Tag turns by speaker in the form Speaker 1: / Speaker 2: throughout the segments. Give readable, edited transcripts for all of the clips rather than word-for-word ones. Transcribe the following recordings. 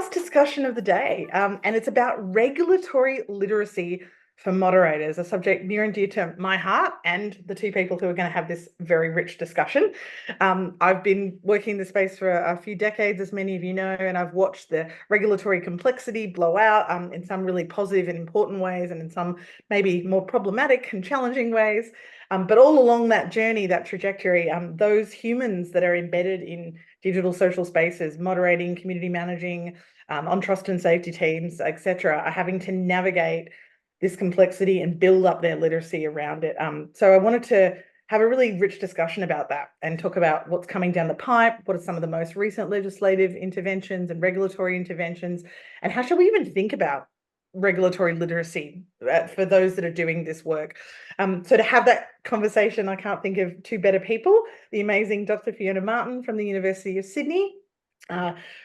Speaker 1: last discussion of the day, and it's about regulatory literacy for moderators, a subject near and dear to my heart and the two people who are going to have this very rich discussion. I've been working in the space for a few decades, as many of you know, and I've watched the regulatory complexity blow out in some really positive and important ways, and in some maybe more problematic and challenging ways. But all along that journey, that trajectory, those humans that are embedded in digital social spaces, moderating, community managing, on trust and safety teams, etc., are having to navigate this complexity and build up their literacy around it. So I wanted to have a really rich discussion about that and talk about what's coming down the pipe, what are some of the most recent legislative interventions and regulatory interventions, and how should we even think about regulatory literacy for those that are doing this work. So to have that conversation, I can't think of two better people, the amazing Dr. Fiona Martin from the University of Sydney,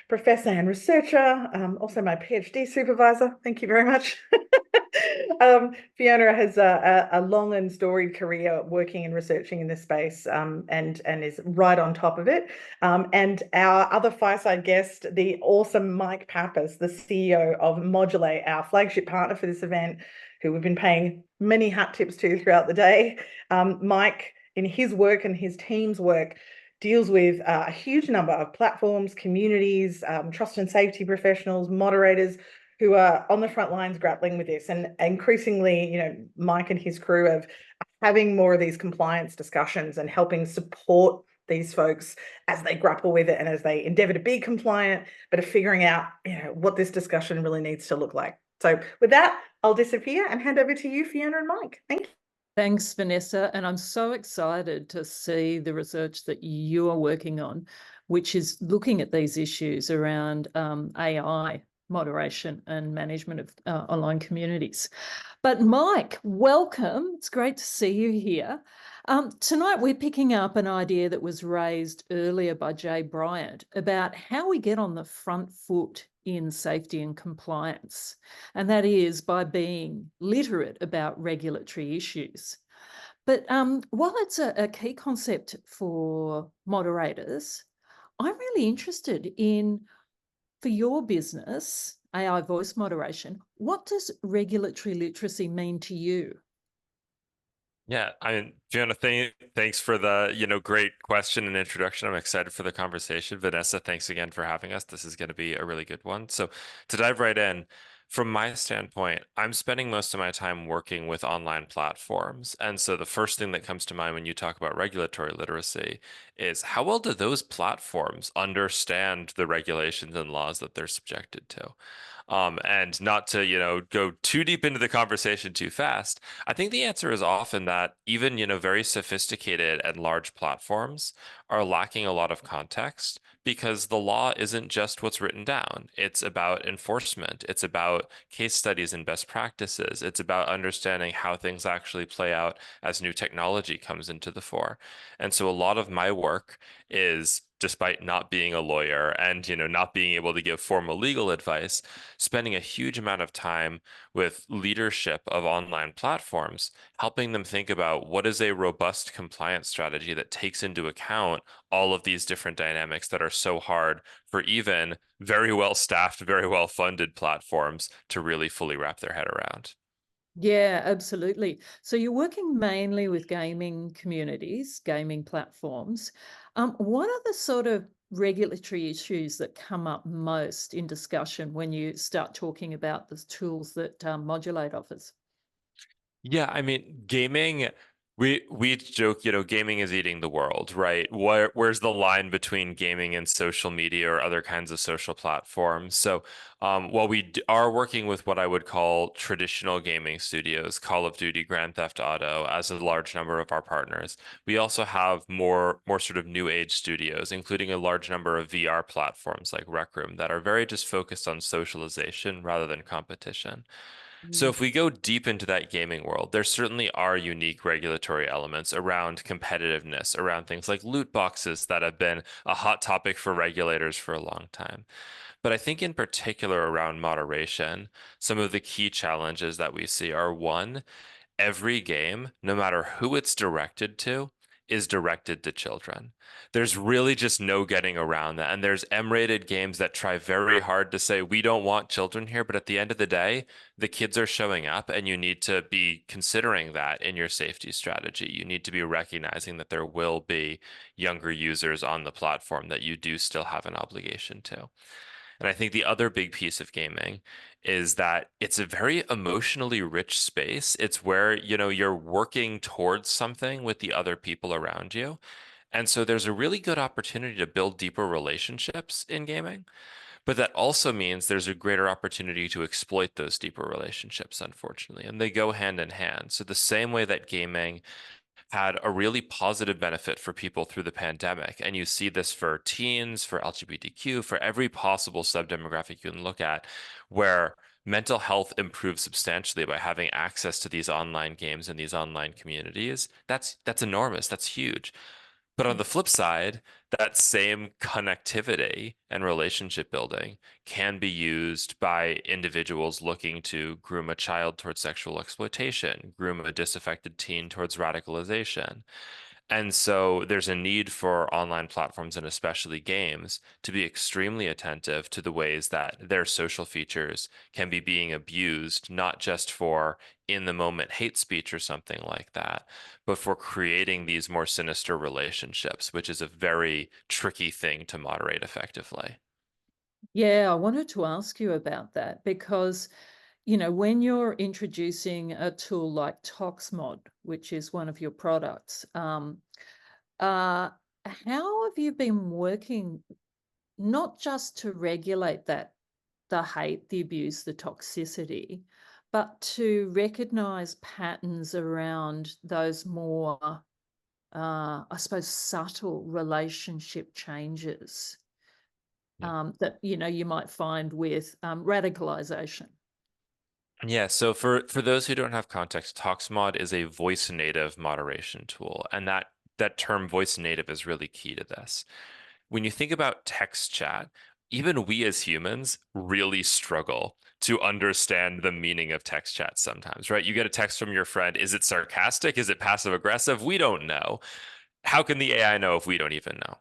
Speaker 1: professor and researcher, also my PhD supervisor. Thank you very much. Fiona has a long and storied career working and researching in this space, and is right on top of it. And our other fireside guest, the awesome Mike Pappas, the CEO of Modulate, our flagship partner for this event, who we've been paying many hat tips to throughout the day. Mike, in his work and his team's work, deals with a huge number of platforms, communities, trust and safety professionals, moderators who are on the front lines grappling with this. And increasingly, Mike and his crew of having more of these compliance discussions and helping support these folks as they grapple with it and as they endeavor to be compliant, but are figuring out, what this discussion really needs to look like. So with that, I'll disappear and hand over to you, Fiona and Mike. Thank you.
Speaker 2: Thanks, Vanessa. And I'm so excited to see the research that you are working on, which is looking at these issues around AI moderation and management of online communities. But Mike, welcome. It's great to see you here. Tonight, we're picking up an idea that was raised earlier by Jay Bryant about how we get on the front foot in safety and compliance, and that is by being literate about regulatory issues. But while it's a key concept for moderators, I'm really interested in, for your business, AI voice moderation, what does regulatory literacy mean to you?
Speaker 3: Yeah, Fiona, thanks for the, great question and introduction. I'm excited for the conversation. Vanessa, thanks again for having us. This is going to be a really good one. So to dive right in, from my standpoint, I'm spending most of my time working with online platforms. And so the first thing that comes to mind when you talk about regulatory literacy is how well do those platforms understand the regulations and laws that they're subjected to? And not to, go too deep into the conversation too fast, I think the answer is often that even, very sophisticated and large platforms are lacking a lot of context because the law isn't just what's written down. It's about enforcement. It's about case studies and best practices. It's about understanding how things actually play out as new technology comes into the fore. And so a lot of my work is, despite not being a lawyer and not being able to give formal legal advice, spending a huge amount of time with leadership of online platforms, helping them think about what is a robust compliance strategy that takes into account all of these different dynamics that are so hard for even very well staffed, very well funded platforms to really fully wrap their head around.
Speaker 2: Yeah, absolutely. So you're working mainly with gaming communities, gaming platforms. What are the sort of regulatory issues that come up most in discussion when you start talking about the tools that Modulate offers?
Speaker 3: Yeah, gaming, we joke, gaming is eating the world, right? Where's the line between gaming and social media or other kinds of social platforms? So, while we are working with what I would call traditional gaming studios, Call of Duty, Grand Theft Auto, as a large number of our partners, we also have more sort of new age studios, including a large number of VR platforms like Rec Room that are very just focused on socialization rather than competition. So if we go deep into that gaming world, there certainly are unique regulatory elements around competitiveness, around things like loot boxes that have been a hot topic for regulators for a long time. But I think in particular around moderation, some of the key challenges that we see are one, every game, no matter who it's directed to, is directed to children. There's really just no getting around that. And there's M-rated games that try very hard to say, we don't want children here. But at the end of the day, the kids are showing up, and you need to be considering that in your safety strategy. You need to be recognizing that there will be younger users on the platform that you do still have an obligation to. And I think the other big piece of gaming is that it's a very emotionally rich space. It's where, you're working towards something with the other people around you. And so there's a really good opportunity to build deeper relationships in gaming. But that also means there's a greater opportunity to exploit those deeper relationships, unfortunately. And they go hand in hand. So the same way that gaming had a really positive benefit for people through the pandemic. And you see this for teens, for LGBTQ, for every possible subdemographic you can look at, where mental health improves substantially by having access to these online games and these online communities. That's enormous. That's huge. But on the flip side, that same connectivity and relationship building can be used by individuals looking to groom a child towards sexual exploitation, groom a disaffected teen towards radicalization. And so there's a need for online platforms, and especially games, to be extremely attentive to the ways that their social features can be being abused, not just for in the moment hate speech or something like that, but for creating these more sinister relationships, which is a very tricky thing to moderate effectively.
Speaker 2: Yeah, I wanted to ask you about that because, when you're introducing a tool like ToxMod, which is one of your products, how have you been working not just to regulate the hate, the abuse, the toxicity, but to recognize patterns around those more, I suppose, subtle relationship changes that, you might find with radicalization?
Speaker 3: Yeah, so for those who don't have context, ToxMod is a voice native moderation tool, and that term voice native is really key to this. When you think about text chat, even we as humans really struggle to understand the meaning of text chat sometimes, right? You get a text from your friend. Is it sarcastic? Is it passive aggressive? We don't know. How can the AI know if we don't even know?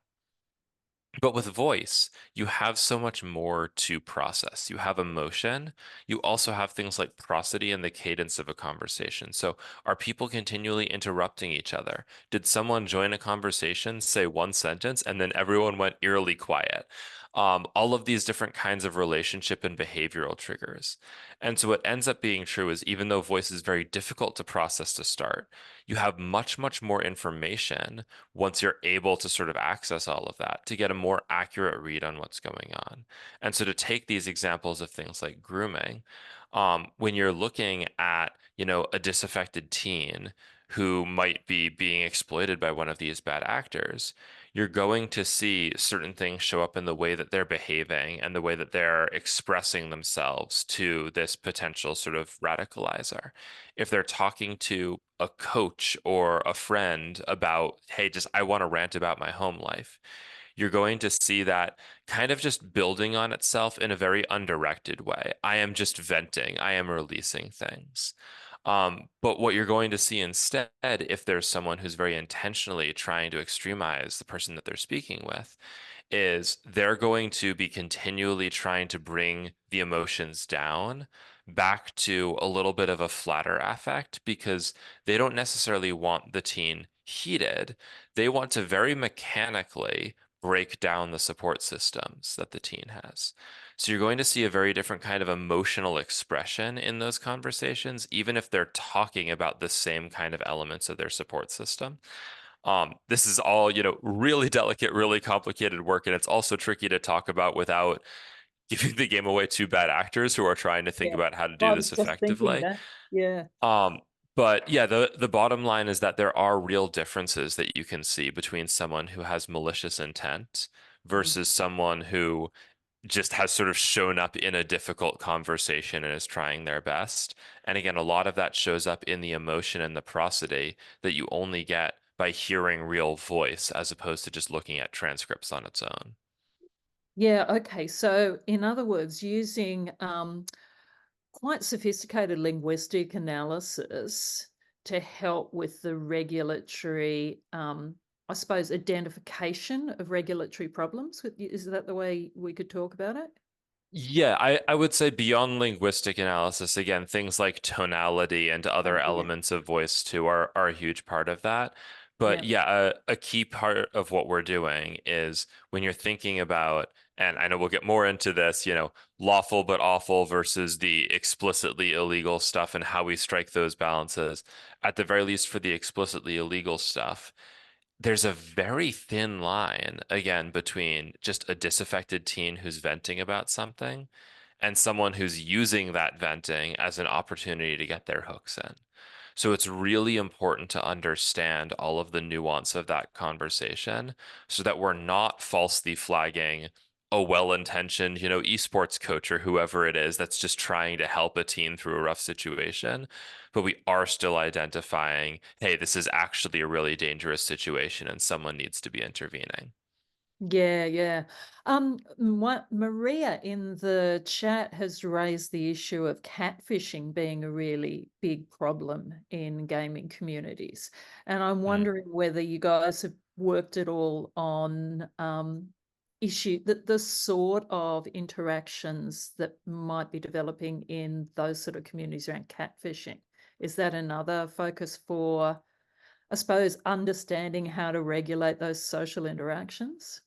Speaker 3: But with voice, you have so much more to process. You have emotion. You also have things like prosody and the cadence of a conversation. So, are people continually interrupting each other? Did someone join a conversation, say one sentence, and then everyone went eerily quiet? All of these different kinds of relationship and behavioral triggers. And so, what ends up being true is even though voice is very difficult to process to start, you have much, much more information once you're able to sort of access all of that to get a more accurate read on what's going on. And so to take these examples of things like grooming, when you're looking at, a disaffected teen who might be being exploited by one of these bad actors, you're going to see certain things show up in the way that they're behaving and the way that they're expressing themselves to this potential sort of radicalizer. If they're talking to a coach or a friend about, hey, just I want to rant about my home life, you're going to see that kind of just building on itself in a very undirected way. I am just venting, I am releasing things. But what you're going to see instead, if there's someone who's very intentionally trying to extremize the person that they're speaking with, is they're going to be continually trying to bring the emotions down back to a little bit of a flatter affect because they don't necessarily want the teen heated. They want to very mechanically break down the support systems that the teen has. So you're going to see a very different kind of emotional expression in those conversations, even if they're talking about the same kind of elements of their support system. This is all, really delicate, really complicated work, and it's also tricky to talk about without giving the game away to bad actors who are trying to think
Speaker 2: Yeah.
Speaker 3: about how to
Speaker 2: I
Speaker 3: do
Speaker 2: was
Speaker 3: this
Speaker 2: just thinking
Speaker 3: effectively.
Speaker 2: that. Yeah.
Speaker 3: But yeah, the bottom line is that there are real differences that you can see between someone who has malicious intent versus someone who just has sort of shown up in a difficult conversation and is trying their best. And again, a lot of that shows up in the emotion and the prosody that you only get by hearing real voice as opposed to just looking at transcripts on its own.
Speaker 2: Yeah. Okay. So, in other words, using quite sophisticated linguistic analysis to help with the regulatory, I suppose, identification of regulatory problems? Is that the way we could talk about it?
Speaker 3: Yeah, I would say beyond linguistic analysis, again, things like tonality and other
Speaker 2: Yeah,
Speaker 3: elements of voice too are a huge part of that. But
Speaker 2: yeah,
Speaker 3: yeah, a key part of what we're doing is when you're thinking about, and I know we'll get more into this, lawful but awful versus the explicitly illegal stuff and how we strike those balances. At the very least, for the explicitly illegal stuff, there's a very thin line, again, between just a disaffected teen who's venting about something and someone who's using that venting as an opportunity to get their hooks in. So it's really important to understand all of the nuance of that conversation so that we're not falsely flagging a well-intentioned, esports coach or whoever it is that's just trying to help a teen through a rough situation. But we are still identifying, hey, this is actually a really dangerous situation and someone needs to be intervening.
Speaker 2: yeah, yeah. Maria in the chat has raised the issue of catfishing being a really big problem in gaming communities. And I'm wondering whether you guys have worked at all on the sort of interactions that might be developing in those sort of communities around catfishing. Is that another focus for, I suppose, understanding how to regulate those social interactions?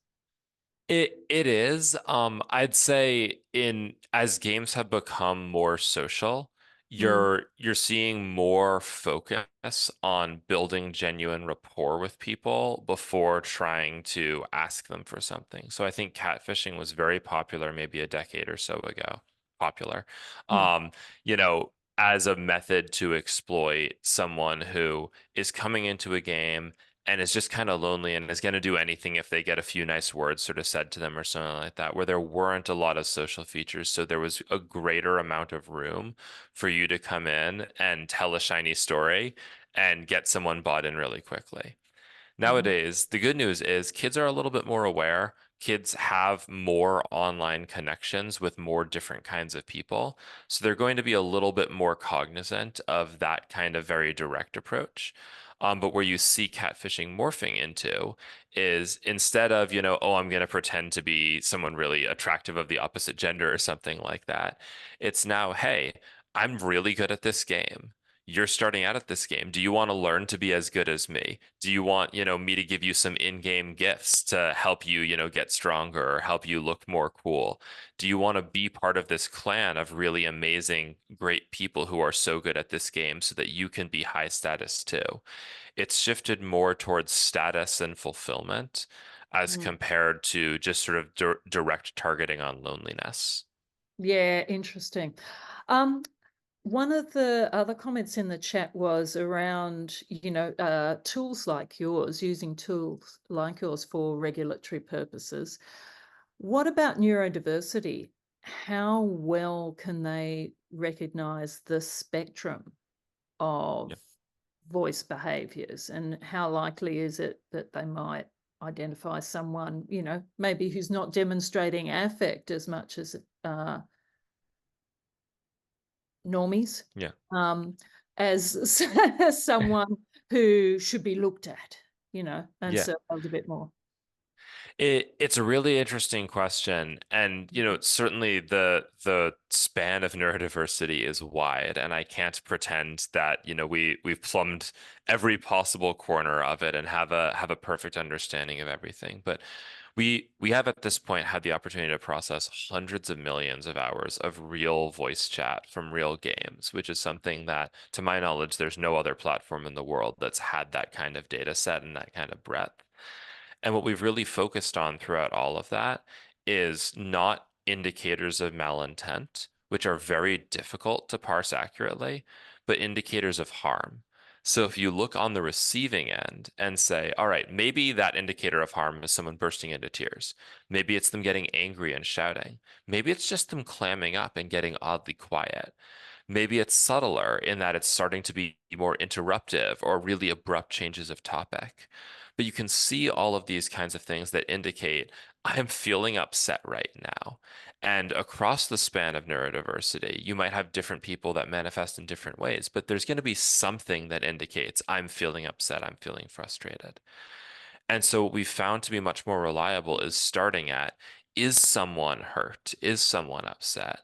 Speaker 3: It is. I'd say in as games have become more social,
Speaker 2: Mm,
Speaker 3: you're seeing more focus on building genuine rapport with people before trying to ask them for something. So I think catfishing was very popular maybe a decade or so ago. Popular.
Speaker 2: mm.
Speaker 3: Um, as a method to exploit someone who is coming into a game and is just kind of lonely and is going to do anything if they get a few nice words sort of said to them or something like that, where there weren't a lot of social features. So there was a greater amount of room for you to come in and tell a shiny story and get someone bought in really quickly.
Speaker 2: Mhm.
Speaker 3: Nowadays, the good news is kids are a little bit more aware. Kids have more online connections with more different kinds of people. So they're going to be a little bit more cognizant of that kind of very direct approach. But where you see catfishing morphing into is instead of, oh, I'm going to pretend to be someone really attractive of the opposite gender or something like that, it's now, hey, I'm really good at this game. You're starting out at this game. Do you want to learn to be as good as me? Do you want, me to give you some in-game gifts to help you, get stronger or help you look more cool? Do you want to be part of this clan of really amazing, great people who are so good at this game so that you can be high status too? It's shifted more towards status and fulfillment as
Speaker 2: Mm.
Speaker 3: compared to just sort of direct targeting on loneliness.
Speaker 2: Yeah, interesting. Um, One of the other comments in the chat was around, tools like yours, using tools like yours for regulatory purposes. What about neurodiversity? How well can they recognize the spectrum of voice behaviors, and how likely is it that they might identify someone, maybe who's not demonstrating affect as much as normies,
Speaker 3: Yeah.
Speaker 2: um, as as someone who should be looked at, and
Speaker 3: Yeah.
Speaker 2: surveilled a bit more.
Speaker 3: It's a really interesting question. And, certainly the span of neurodiversity is wide, and I can't pretend that, we've plumbed every possible corner of it and have a perfect understanding of everything. But we have at this point had the opportunity to process hundreds of millions of hours of real voice chat from real games, which is something that, to my knowledge, there's no other platform in the world that's had that kind of data set and that kind of breadth. And what we've really focused on throughout all of that is not indicators of malintent, which are very difficult to parse accurately, but indicators of harm. So if you look on the receiving end and say, all right, maybe that indicator of harm is someone bursting into tears. Maybe it's them getting angry and shouting. Maybe it's just them clamming up and getting oddly quiet. Maybe it's subtler in that it's starting to be more interruptive or really abrupt changes of topic. But you can see all of these kinds of things that indicate I'm feeling upset right now. And across the span of neurodiversity, you might have different people that manifest in different ways, but there's going to be something that indicates I'm feeling upset, I'm feeling frustrated. And so what we found to be much more reliable is starting at, is someone hurt? Is someone upset?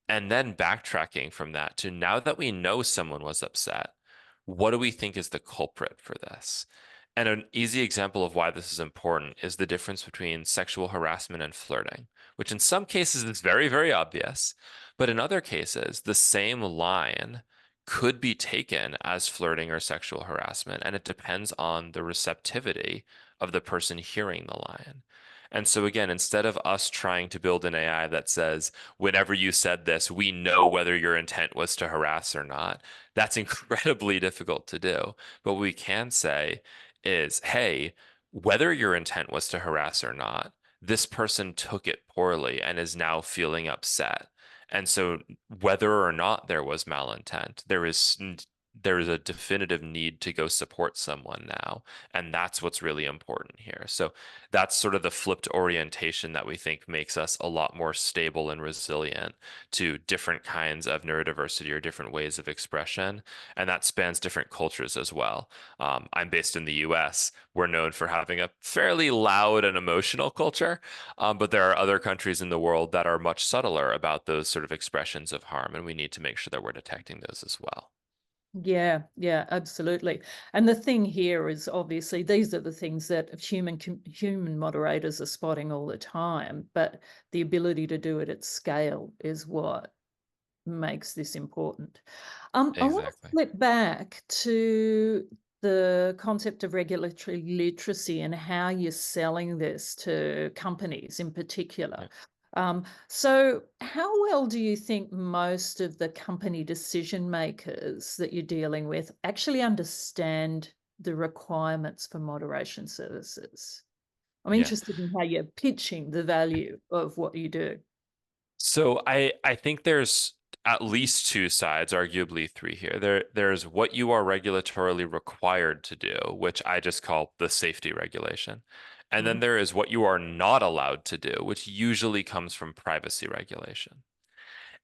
Speaker 3: And then backtracking from that to, now that we know someone was upset, what do we think is the culprit for this? And an easy example of why this is important is the difference between sexual harassment and flirting, which in some cases is very, very obvious, but in other cases, the same line could be taken as flirting or sexual harassment, and it depends on the receptivity of the person hearing the line. And so again, instead of us trying to build an AI that says, whenever you said this, we know whether your intent was to harass or not, that's incredibly difficult to do. But what we can say is, hey, whether your intent was to harass or not, this person took it poorly and is now feeling upset. And so whether or not there was malintent, there is a definitive need to go support someone now. And that's what's really important here. So that's sort of the flipped orientation that we think makes us a lot more stable and resilient to different kinds of neurodiversity or different ways of expression. And that spans different cultures as well. I'm based in the US. We're known for having a fairly loud and emotional culture, but there are other countries in the world that are much subtler about those sort of expressions of harm, and we need to make sure that we're detecting those as well.
Speaker 2: Yeah, yeah, absolutely. And the thing here is obviously these are the things that human moderators are spotting all the time, but the ability to do it at scale is what makes this important. I want to
Speaker 3: Exactly.
Speaker 2: flip back to the concept of regulatory literacy and how you're selling this to companies in particular.
Speaker 3: Yeah.
Speaker 2: So how well do you think most of the company decision makers that you're dealing with actually understand the requirements for moderation services? I'm
Speaker 3: Yeah.
Speaker 2: interested in how you're pitching the value of what you do.
Speaker 3: So I think there's at least two sides, arguably three here. There's what you are regulatorily required to do, which I just call the safety regulation. And then
Speaker 2: Mm.
Speaker 3: there is what you are not allowed to do, which usually comes from privacy regulation.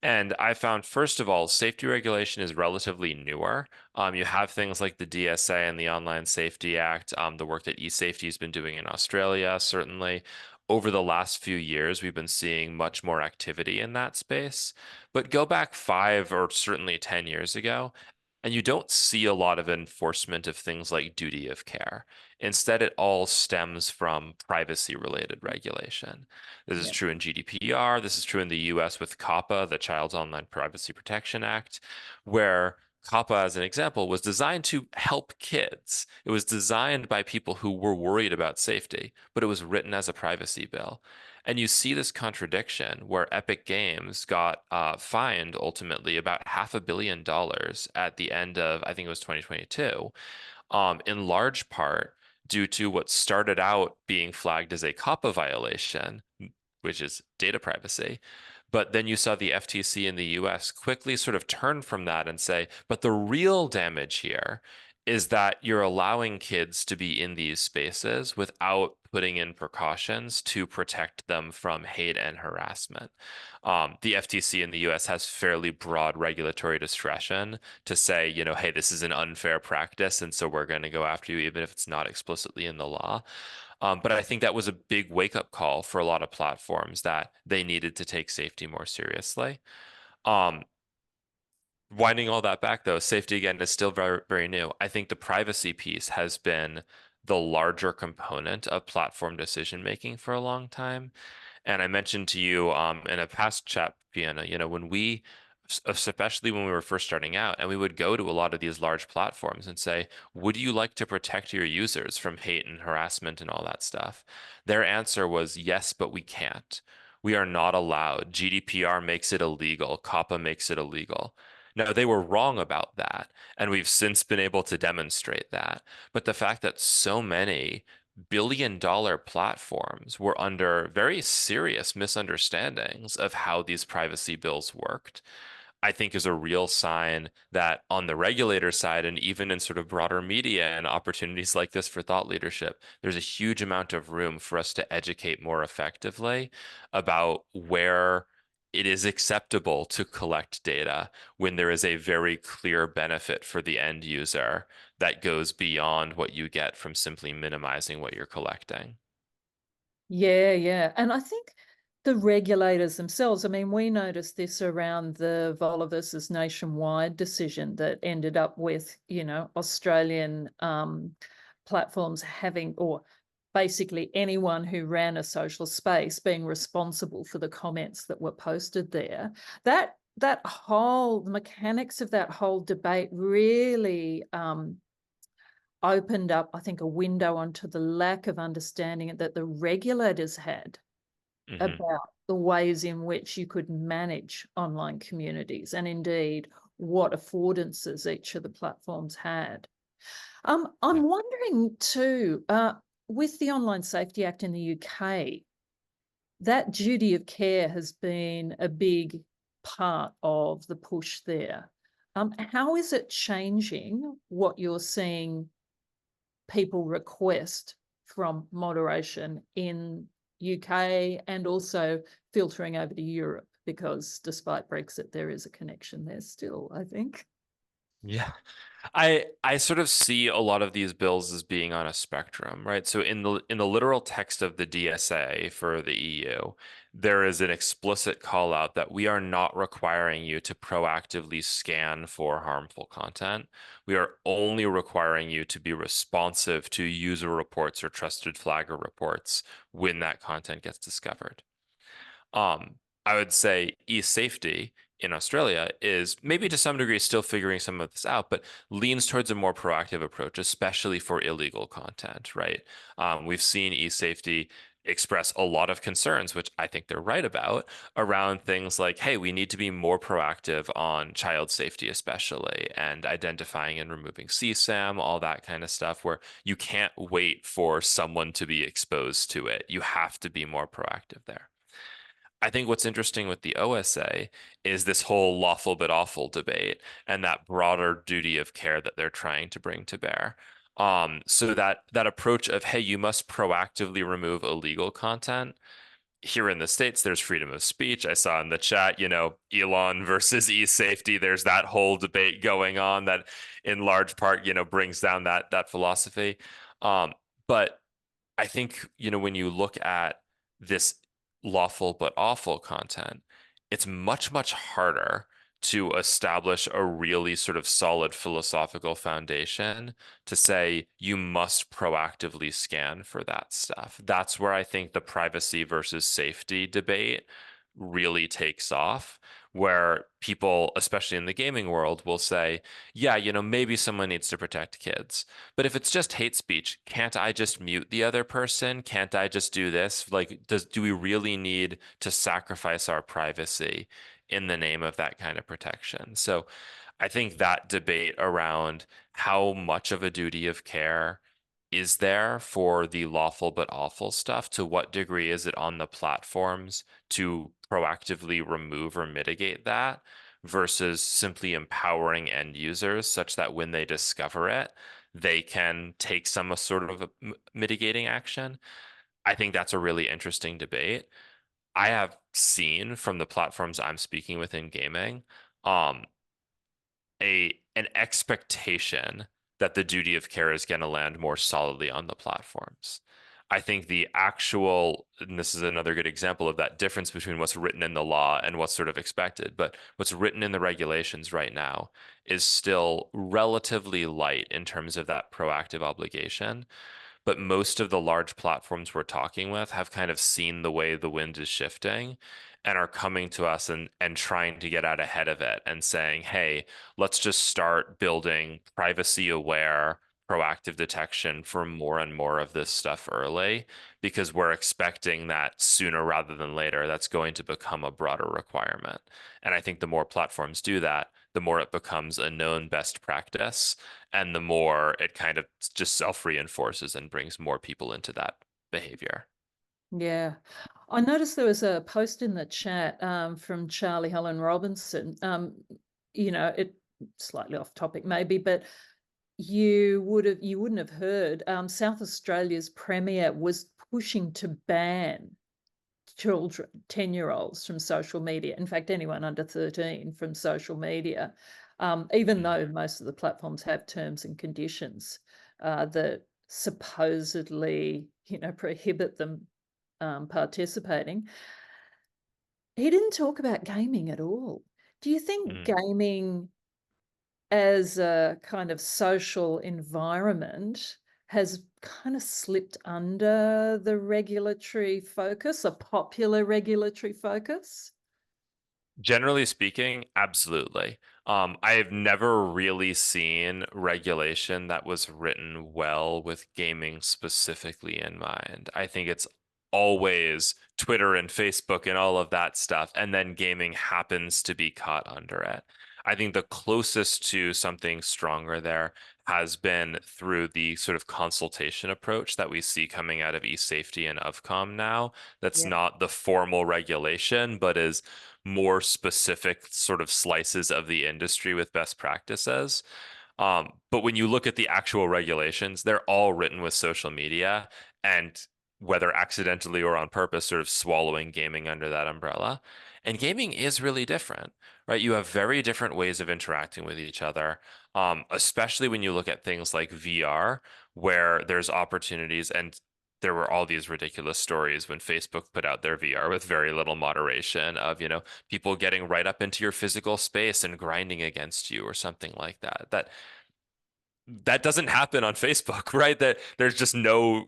Speaker 3: And I found, first of all, safety regulation is relatively newer. You have things like the DSA and the Online Safety Act, the work that eSafety has been doing in Australia, certainly. Over the last few years, we've been seeing much more activity in that space. But go back 5 or certainly 10 years ago, and you don't see a lot of enforcement of things like duty of care. Instead, it all stems from privacy related regulation. This is
Speaker 2: Yeah.
Speaker 3: true in GDPR. This is true in the US with COPPA, the Child's Online Privacy Protection Act, where COPPA, as an example, was designed to help kids. It was designed by people who were worried about safety, but it was written as a privacy bill. And you see this contradiction where Epic Games got fined ultimately about $500 million at the end of, I think it was 2022, in large part due to what started out being flagged as a COPPA violation, which is data privacy. But then you saw the FTC in the US quickly sort of turn from that and say, but the real damage here is that you're allowing kids to be in these spaces without putting in precautions to protect them from hate and harassment. The FTC in the US has fairly broad regulatory discretion to say, hey, this is an unfair practice, and so we're going to go after you, even if it's not explicitly in the law. But I think that was a big wake-up call for a lot of platforms that they needed to take safety more seriously. Um, Winding all that back, though, safety again is still very, very new. I think the privacy piece has been the larger component of platform decision making for a long time. And I mentioned to you in a past chat, Fiona, when we, especially when we were first starting out, and we would go to a lot of these large platforms and say, would you like to protect your users from hate and harassment and all that stuff? Their answer was yes, but we can't. We are not allowed. GDPR makes it illegal. COPPA makes it illegal. Now, they were wrong about that, and we've since been able to demonstrate that. But the fact that so many billion-dollar platforms were under very serious misunderstandings of how these privacy bills worked I think is a real sign that on the regulator side, and even in sort of broader media and opportunities like this for thought leadership, there's a huge amount of room for us to educate more effectively about where it is acceptable to collect data when there is a very clear benefit for the end user that goes beyond what you get from simply minimizing what you're collecting.
Speaker 2: Yeah, yeah. And I think the regulators themselves, I mean, we noticed this around the Vola versus Nationwide decision that ended up with, Australian platforms having, or basically anyone who ran a social space being responsible for the comments that were posted there. That whole, the mechanics of that whole debate really opened up, I think, a window onto the lack of understanding that the regulators had about the ways in which you could manage online communities, and indeed what affordances each of the platforms had. I'm wondering too, with the Online Safety Act in the UK, that duty of care has been a big part of the push there. How is it changing what you're seeing people request from moderation in UK, and also filtering over to Europe, because despite Brexit, there is a connection there still, I think.
Speaker 3: Yeah. I sort of see a lot of these bills as being on a spectrum, right? So in the literal text of the DSA for the EU, there is an explicit call out that we are not requiring you to proactively scan for harmful content. We are only requiring you to be responsive to user reports or trusted flagger reports when that content gets discovered. I would say e-safety in Australia is maybe to some degree still figuring some of this out, but leans towards a more proactive approach, especially for illegal content, right? We've seen e-safety express a lot of concerns, which I think they're right about, around things like, hey, we need to be more proactive on child safety, especially, and identifying and removing CSAM, all that kind of stuff, where you can't wait for someone to be exposed to it. You have to be more proactive there. I think what's interesting with the OSA is this whole lawful but awful debate and that broader duty of care that they're trying to bring to bear. So that approach of, hey, you must proactively remove illegal content. Here in the States, there's freedom of speech. I saw in the chat, Elon versus e-safety. There's that whole debate going on that in large part, brings down that philosophy. But I think, when you look at this lawful but awful content, it's much, much harder to establish a really sort of solid philosophical foundation to say you must proactively scan for that stuff. That's where I think the privacy versus safety debate really takes off, where people, especially in the gaming world, will say, yeah, maybe someone needs to protect kids. But if it's just hate speech, can't I just mute the other person? Can't I just do this? Like, do we really need to sacrifice our privacy in the name of that kind of protection? So I think that debate around how much of a duty of care is there for the lawful but awful stuff? To what degree is it on the platforms to proactively remove or mitigate that versus simply empowering end users such that when they discover it, they can take some sort of mitigating action? I think that's a really interesting debate. I have seen from the platforms I'm speaking with in gaming, um, an expectation that the duty of care is going to land more solidly on the platforms. I think the actual, and this is another good example of that difference between what's written in the law and what's sort of expected, but what's written in the regulations right now is still relatively light in terms of that proactive obligation. But most of the large platforms we're talking with have kind of seen the way the wind is shifting and are coming to us and trying to get out ahead of it and saying, hey, let's just start building privacy aware proactive detection for more and more of this stuff early, because we're expecting that sooner rather than later that's going to become a broader requirement. And I think the more platforms do that, the more it becomes a known best practice, and the more it kind of just self reinforces and brings more people into that behavior.
Speaker 2: Yeah. I noticed there was a post in the chat from Charlie Helen Robinson. It slightly off topic maybe, but you wouldn't have heard South Australia's Premier was pushing to ban children, 10-year-olds from social media. In fact, anyone under 13 from social media, even though most of the platforms have terms and conditions that supposedly, prohibit them participating. He didn't talk about gaming at all. Do you think gaming as a kind of social environment has kind of slipped under the regulatory focus, a popular regulatory focus?
Speaker 3: Generally speaking, absolutely. I've never really seen regulation that was written well with gaming specifically in mind. I think it's always Twitter and Facebook and all of that stuff, and then gaming happens to be caught under it. I think the closest to something stronger there has been through the sort of consultation approach that we see coming out of eSafety and Ofcom now. That's
Speaker 2: Yeah.
Speaker 3: not the formal regulation, but is more specific sort of slices of the industry with best practices. But when you look at the actual regulations, they're all written with social media and whether accidentally or on purpose, sort of swallowing gaming under that umbrella. And gaming is really different, right? You have very different ways of interacting with each other, especially when you look at things like VR, where there's opportunities and there were all these ridiculous stories when Facebook put out their VR with very little moderation of, people getting right up into your physical space and grinding against you or something like that. That doesn't happen on Facebook, right? That there's just no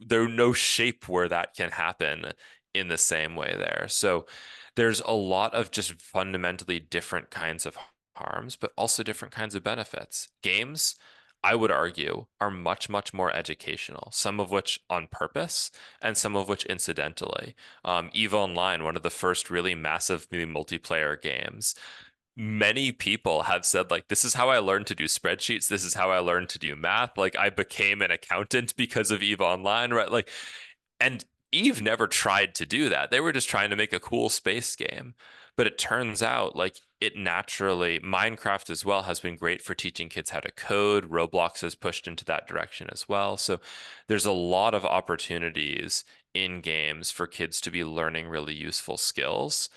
Speaker 3: shape where that can happen in the same way there. So there's a lot of just fundamentally different kinds of harms, but also different kinds of benefits. Games, I would argue, are much, much more educational, some of which on purpose and some of which incidentally. EVE Online, one of the first really massive multiplayer games, many people have said, like, this is how I learned to do spreadsheets, this is how I learned to do math, like I became an accountant because of EVE Online, right? Like, and EVE never tried to do that. They were just trying to make a cool space game. But it turns out like it naturally, Minecraft as well has been great for teaching kids how to code. Roblox has pushed into that direction as well. So there's a lot of opportunities in games for kids to be learning really useful skills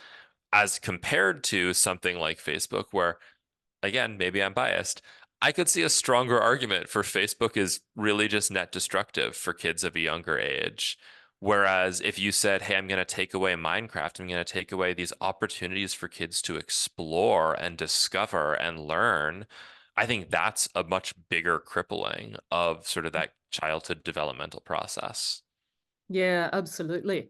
Speaker 3: as compared to something like Facebook, where, again, maybe I'm biased. I could see a stronger argument for Facebook is really just net destructive for kids of a younger age. Whereas if you said, hey, I'm going to take away Minecraft, I'm going to take away these opportunities for kids to explore and discover and learn, I think that's a much bigger crippling of sort of that childhood developmental process.
Speaker 2: Yeah, absolutely.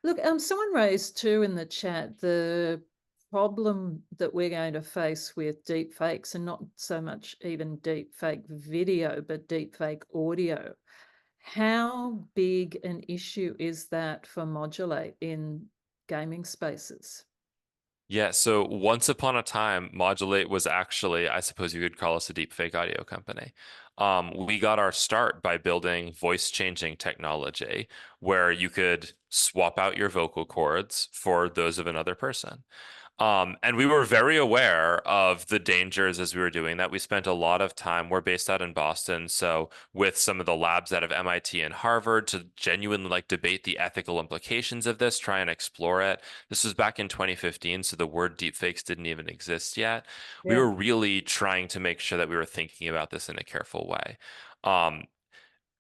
Speaker 2: Look, someone raised too in the chat the problem that we're going to face with deep fakes, and not so much even deep fake video, but deep fake audio. How big an issue is that for Modulate in gaming spaces?
Speaker 3: Yeah, so once upon a time, Modulate was actually, I suppose you could call us a deepfake audio company. We got our start by building voice changing technology where you could swap out your vocal cords for those of another person. And we were very aware of the dangers as we were doing that. We spent a lot of time, we're based out in Boston, so with some of the labs out of MIT and Harvard to genuinely like debate the ethical implications of this, try and explore it. This was back in 2015, so the word deepfakes didn't even exist yet. We
Speaker 1: Yeah.
Speaker 3: were really trying to make sure that we were thinking about this in a careful way. Um,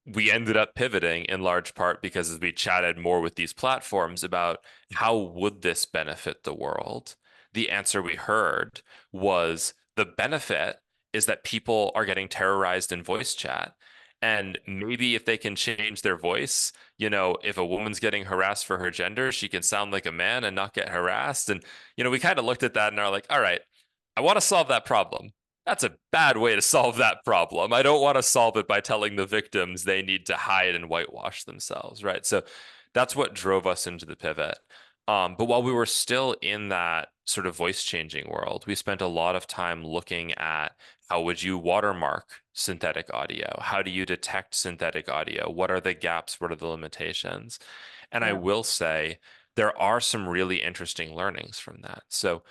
Speaker 3: we ended up pivoting in large part because as we chatted more with these platforms about how would this benefit the world, the answer we heard was the benefit is that people are getting terrorized in voice chat. And maybe if they can change their voice, if a woman's getting harassed for her gender, she can sound like a man and not get harassed. And, we kind of looked at that and are like, all right, I want to solve that problem. That's a bad way to solve that problem. I don't want to solve it by telling the victims they need to hide and whitewash themselves, right? So that's what drove us into the pivot. But while we were still in that sort of voice changing world, we spent a lot of time looking at How would you watermark synthetic audio? How do you detect synthetic audio? What are the gaps? What are the limitations? And I
Speaker 2: Yeah.
Speaker 3: will say there are some really interesting learnings from that. So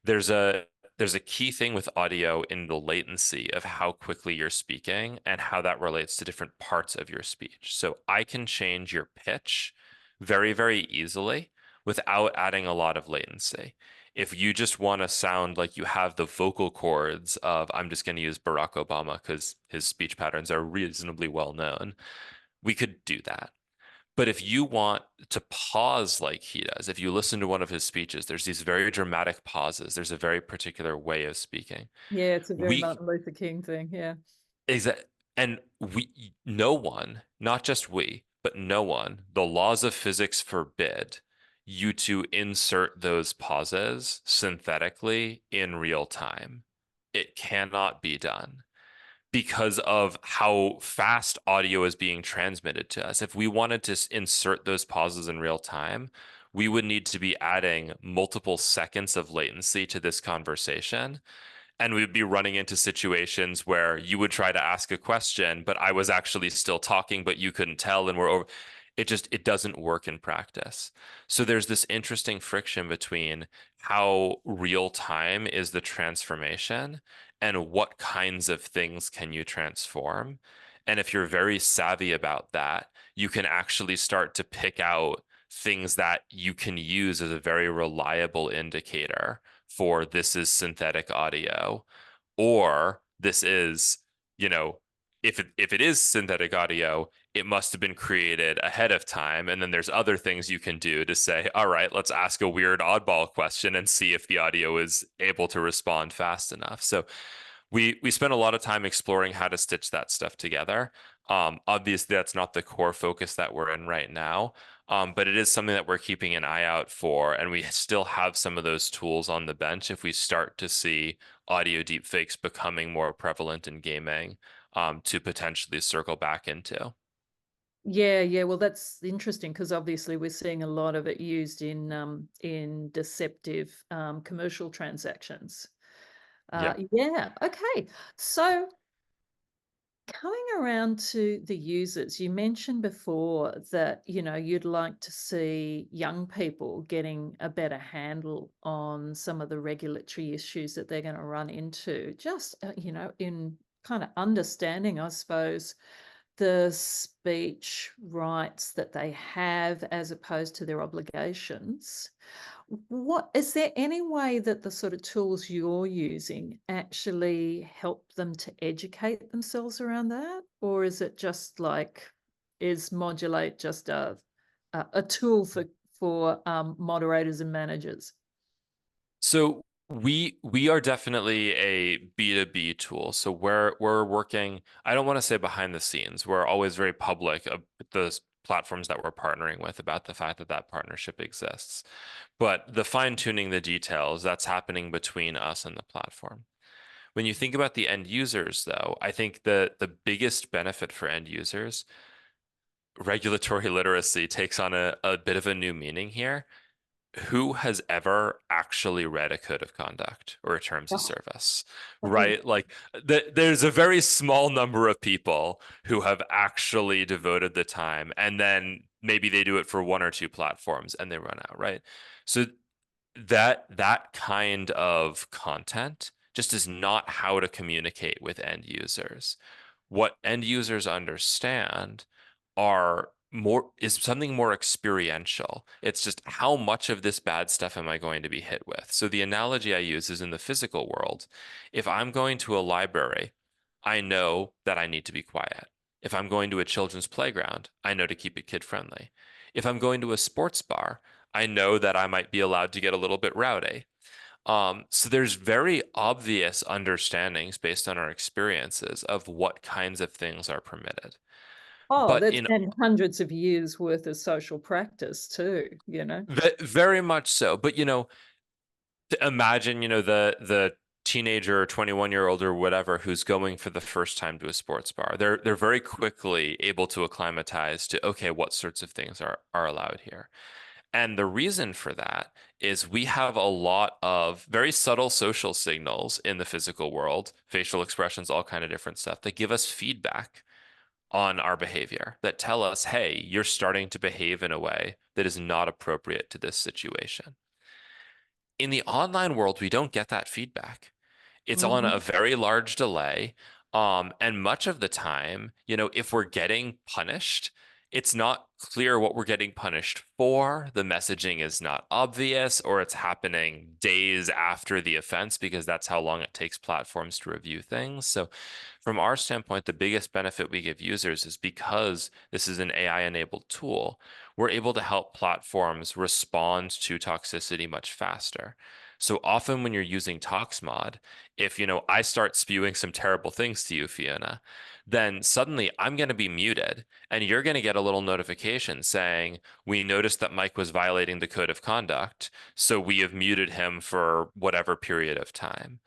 Speaker 3: there's a there's a key thing with audio in the latency of how quickly you're speaking and how that relates to different parts of your speech. So I can change your pitch very, very easily without adding a lot of latency. If you just want to sound like you have the vocal cords of, I'm just going to use Barack Obama because his speech patterns are reasonably well known, we could do that. But if you want to pause like he does, if you listen to one of his speeches, there's these very dramatic pauses. There's a very particular way of speaking.
Speaker 2: Yeah, it's a very
Speaker 3: We
Speaker 2: Martin Luther King thing. Yeah.
Speaker 3: exact and no one, not just we, but no one, the laws of physics forbid you to insert those pauses synthetically in real time. It cannot be done because of how fast audio is being transmitted to us. If we wanted to insert those pauses in real time, we would need to be adding multiple seconds of latency to this conversation. And we'd be running into situations where you would try to ask a question, but I was actually still talking, but you couldn't tell, and we're over. It doesn't work in practice. So there's this interesting friction between how real time is the transformation and what kinds of things can you transform. And if you're very savvy about that, you can actually start to pick out things that you can use as a very reliable indicator for this is synthetic audio, or this is, you know, if it is synthetic audio, it must have been created ahead of time. And then there's other things you can do to say, all right, let's ask a weird oddball question and see if the audio is able to respond fast enough. So we spent a lot of time exploring how to stitch that stuff together. Obviously, that's not the core focus that we're in right now, but it is something that we're keeping an eye out for, and we still have some of those tools on the bench if we start to see audio deepfakes becoming more prevalent in gaming, to potentially circle back into.
Speaker 2: Yeah, yeah. Well, that's interesting because obviously we're seeing a lot of it used in deceptive commercial transactions.
Speaker 3: Yeah.
Speaker 2: Yeah. Okay. So coming around to the users, you mentioned before that, you'd like to see young people getting a better handle on some of the regulatory issues that they're going to run into, just, in kind of understanding, I suppose, the speech rights that they have as opposed to their obligations. What is there any way that the sort of tools you're using actually help them to educate themselves around that? Or is it just like, is Modulate just a tool for moderators and managers?
Speaker 3: So we are definitely a B2B tool. So we're working, I don't want to say behind the scenes. We're always very public of the platforms that we're partnering with about the fact that that partnership exists. But the fine-tuning the details, that's happening between us and the platform. When you think about the end users, though, I think the biggest benefit for end users, regulatory literacy takes on a bit of a new meaning here. Who has ever actually read a code of conduct or a terms of
Speaker 2: Oh,
Speaker 3: service,
Speaker 2: oh,
Speaker 3: right? Like there's a very small number of people who have actually devoted the time, and then maybe they do it for one or two platforms and they run out, right? So that kind of content just is not how to communicate with end users. What end users understand are more is something more experiential. It's just how much of this bad stuff am I going to be hit with? So the analogy I use is in the physical world. If I'm going to a library, I know that I need to be quiet. If I'm going to a children's playground, I know to keep it kid friendly. If I'm going to a sports bar, I know that I might be allowed to get a little bit rowdy. So there's very obvious understandings based on our experiences of what kinds of things are permitted.
Speaker 2: oh,
Speaker 3: But
Speaker 2: that's
Speaker 3: in
Speaker 2: and hundreds of years worth of social practice too,
Speaker 3: very much so. But imagine, the teenager or 21-year-old or whatever who's going for the first time to a sports bar. They're very quickly able to acclimatize to, okay, what sorts of things are allowed here. And the reason for that is we have a lot of very subtle social signals in the physical world, facial expressions, all kind of different stuff that give us feedback on our behavior, that tell us, hey, you're starting to behave in a way that is not appropriate to this situation. In the online world, we don't get that feedback. It's on a very large delay. And much of the time, if we're getting punished, it's not clear what we're getting punished for. The messaging is not obvious, or it's happening days after the offense because that's how long it takes platforms to review things. So, from our standpoint, the biggest benefit we give users is because this is an AI-enabled tool, we're able to help platforms respond to toxicity much faster. So often when you're using ToxMod, if I start spewing some terrible things to you, Fiona, then suddenly I'm going to be muted and you're going to get a little notification saying, we noticed that Mike was violating the code of conduct, so we have muted him for whatever period of time.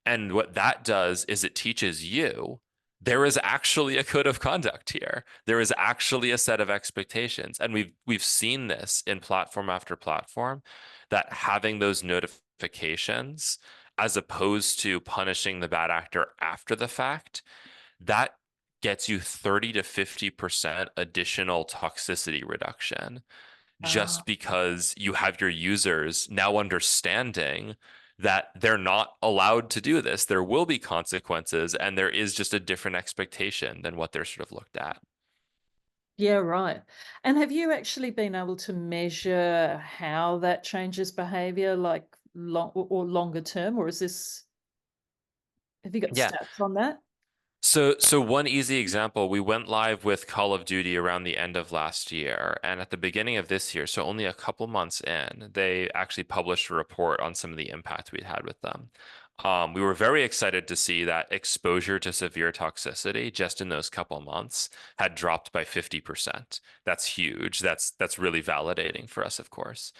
Speaker 3: And what that does is it teaches you there is actually a code of conduct here. There is actually a set of expectations. And we've seen this in platform after platform, that having those notifications as opposed to punishing the bad actor after the fact, that gets you 30 to 50% additional toxicity reduction,
Speaker 2: Ah,
Speaker 3: just because you have your users now understanding that they're not allowed to do this. There will be consequences, and there is just a different expectation than what they're sort of looked at.
Speaker 2: yeah, right. And have you actually been able to measure how that changes behavior, like or longer term, or have you got
Speaker 3: Yeah.
Speaker 2: stats on that?
Speaker 3: So one easy example, we went live with Call of Duty around the end of last year, and at the beginning of this year, so only a couple months in, they actually published a report on some of the impact we'd had with them. We were very excited to see that exposure to severe toxicity just in those couple months had dropped by 50%. That's huge. That's really validating for us, of course.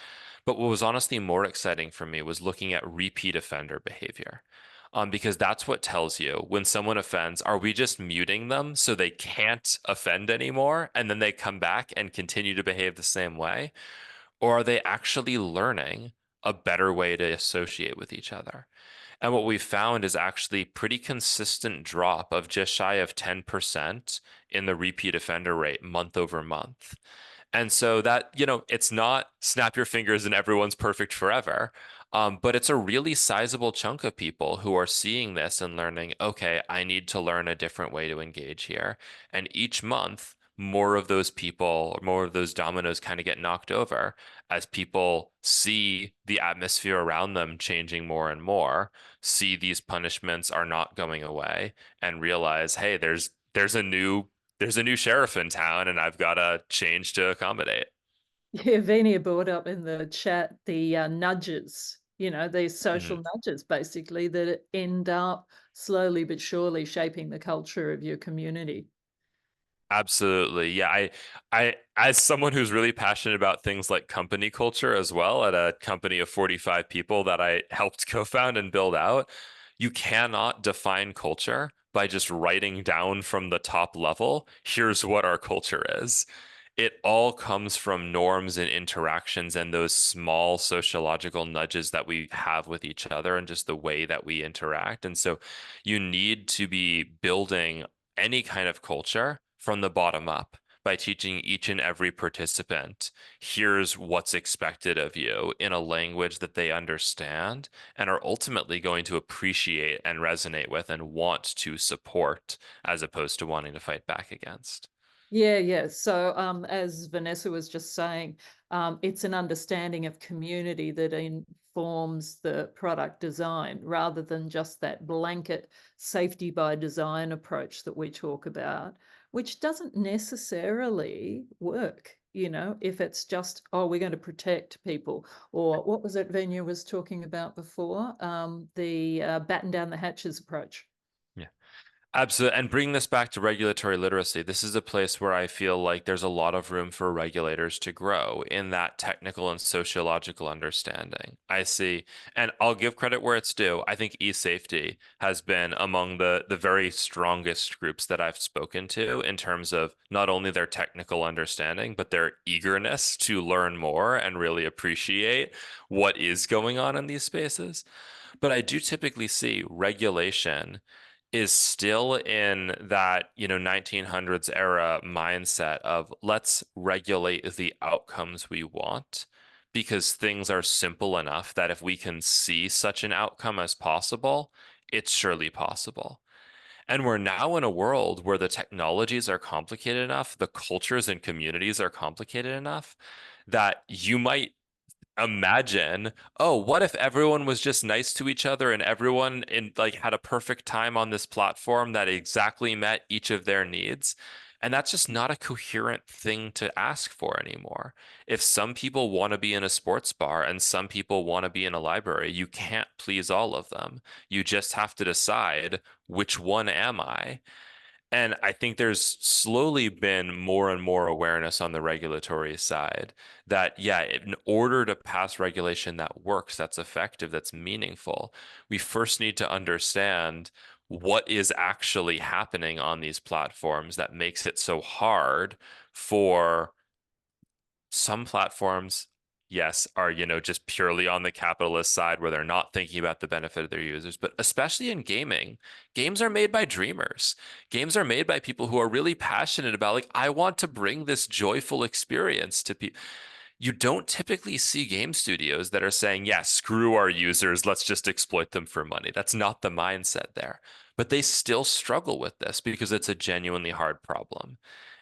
Speaker 3: But what was honestly more exciting for me was looking at repeat offender behavior. Because that's what tells you when someone offends, are we just muting them so they can't offend anymore and then they come back and continue to behave the same way? Or are they actually learning a better way to associate with each other? And what we found is actually pretty consistent drop of just shy of 10% in the repeat offender rate month over month. And so that, it's not snap your fingers and everyone's perfect forever. But it's a really sizable chunk of people who are seeing this and learning, okay, I need to learn a different way to engage here. And each month, more of those people, more of those dominoes kind of get knocked over as people see the atmosphere around them changing more and more, see these punishments are not going away, and realize, hey, there's a new sheriff in town and I've got to change to accommodate.
Speaker 2: Yeah, Venia brought up in the chat the nudges, these
Speaker 3: Mhm.
Speaker 2: social nudges basically that end up slowly but surely shaping the culture of your community.
Speaker 3: Absolutely. Yeah, as someone who's really passionate about things like company culture as well, at a company of 45 people that I helped co-found and build out, you cannot define culture by just writing down from the top level, here's what our culture is. It all comes from norms and interactions and those small sociological nudges that we have with each other and just the way that we interact. And so you need to be building any kind of culture from the bottom up by teaching each and every participant, here's what's expected of you in a language that they understand and are ultimately going to appreciate and resonate with and want to support, as opposed to wanting to fight back against.
Speaker 2: Yeah, yeah. So, as Vanessa was just saying, it's an understanding of community that informs the product design rather than just that blanket safety by design approach that we talk about, which doesn't necessarily work. If it's just, oh, we're going to protect people, or what was it Venya was talking about before? The batten down the hatches approach.
Speaker 3: Yeah. Absolutely. And bring this back to regulatory literacy. This is a place where I feel like there's a lot of room for regulators to grow in that technical and sociological understanding. I see, and I'll give credit where it's due. I think e-safety has been among the very strongest groups that I've spoken to in terms of not only their technical understanding, but their eagerness to learn more and really appreciate what is going on in these spaces. But I do typically see regulation is still in that, 1900s era mindset of let's regulate the outcomes we want because things are simple enough that if we can see such an outcome as possible, it's surely possible. And we're now in a world where the technologies are complicated enough, the cultures and communities are complicated enough that you might imagine, oh, what if everyone was just nice to each other and everyone in like had a perfect time on this platform that exactly met each of their needs? And that's just not a coherent thing to ask for anymore. If some people want to be in a sports bar and some people want to be in a library, you can't please all of them. You just have to decide which one am I? And I think there's slowly been more and more awareness on the regulatory side that, yeah, in order to pass regulation that works, that's effective, that's meaningful, we first need to understand what is actually happening on these platforms that makes it so hard for some platforms, yes, are, just purely on the capitalist side where they're not thinking about the benefit of their users. But especially in gaming, games are made by dreamers. Games are made by people who are really passionate about, like, I want to bring this joyful experience to people. You don't typically see game studios that are saying, yeah, screw our users, let's just exploit them for money. That's not the mindset there. But they still struggle with this because it's a genuinely hard problem.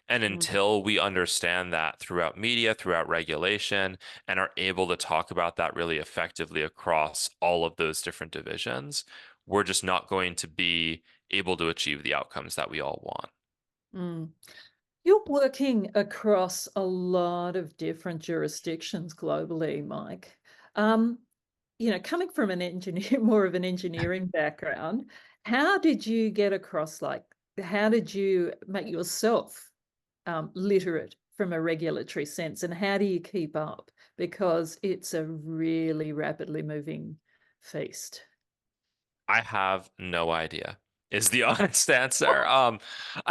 Speaker 3: And
Speaker 2: Mm.
Speaker 3: until we understand that throughout media, throughout regulation, and are able to talk about that really effectively across all of those different divisions, we're just not going to be able to achieve the outcomes that we all want.
Speaker 2: Mm. You're working across a lot of different jurisdictions globally, Mike. Um, coming from an engineer, more of an engineering background, how did you get across, how did you make yourself literate from a regulatory sense, and how do you keep up? Because it's a really rapidly moving feast.
Speaker 3: I have no idea is the honest answer.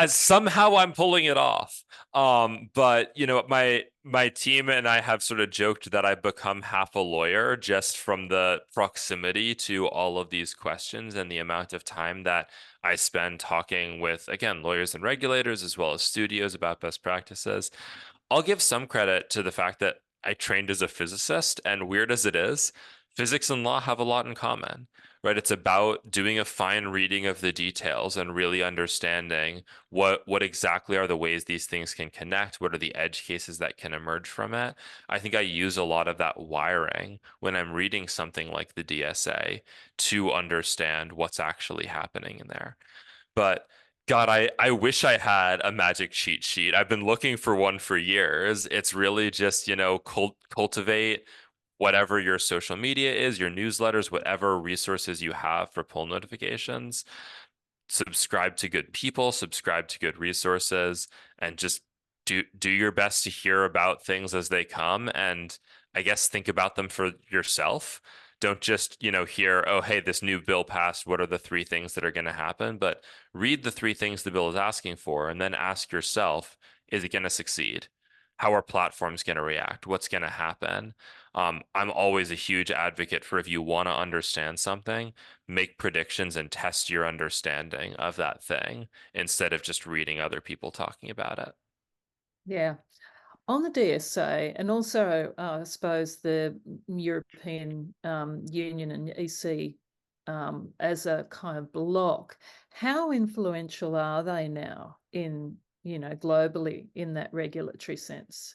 Speaker 3: Somehow I'm pulling it off. But my team and I have sort of joked that I've become half a lawyer just from the proximity to all of these questions and the amount of time that I spend talking with, again, lawyers and regulators as well as studios about best practices. I'll give some credit to the fact that I trained as a physicist, and weird as it is, physics and law have a lot in common, right? It's about doing a fine reading of the details and really understanding what exactly are the ways these things can connect, what are the edge cases that can emerge from it. I think I use a lot of that wiring when I'm reading something like the DSA to understand what's actually happening in there. But God, I wish I had a magic cheat sheet. I've been looking for one for years. It's really just, cultivate whatever your social media is, your newsletters, whatever resources you have for pull notifications. Subscribe to good people, subscribe to good resources, and just do your best to hear about things as they come. And I guess think about them for yourself. Don't just, hear, oh, hey, this new bill passed. What are the three things that are going to happen? But read the three things the bill is asking for, and then ask yourself, is it going to succeed? How are platforms going to react? What's going to happen? I'm always a huge advocate for if you want to understand something, make predictions and test your understanding of that thing instead of just reading other people talking about it.
Speaker 2: Yeah. On the DSA, and also, I suppose, the European Union and EC as a kind of block, how influential are they now globally in that regulatory sense?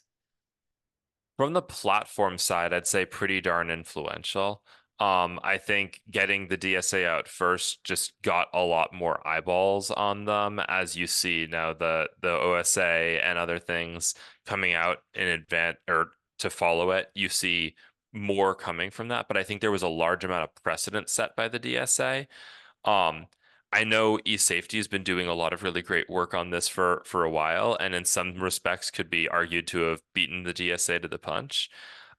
Speaker 3: From the platform side, I'd say pretty darn influential. I think getting the DSA out first just got a lot more eyeballs on them, as you see now the OSA and other things coming out in advance or to follow it. You see more coming from that, but I think there was a large amount of precedent set by the DSA. Um, I know eSafety has been doing a lot of really great work on this for a while, and in some respects could be argued to have beaten the DSA to the punch.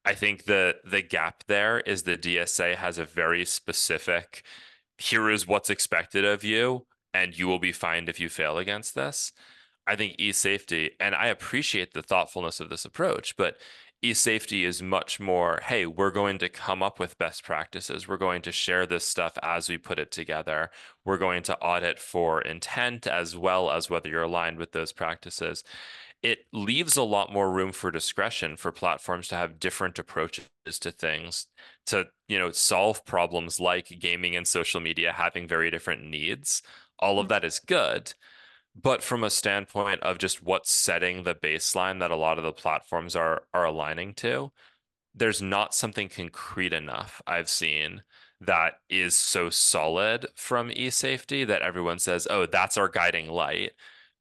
Speaker 3: I think the gap there is the DSA has a very specific, here is what's expected of you, and you will be fined if you fail against this. I think eSafety, and I appreciate the thoughtfulness of this approach, but eSafety is much more, hey, we're going to come up with best practices. We're going to share this stuff as we put it together. We're going to audit for intent as well as whether you're aligned with those practices. It leaves a lot more room for discretion for platforms to have different approaches to things, to, solve problems like gaming and social media having very different needs. All of that is good. But from a standpoint of just what's setting the baseline that a lot of the platforms are aligning to, there's not something concrete enough I've seen that is so solid from eSafety that everyone says, oh, that's our guiding light.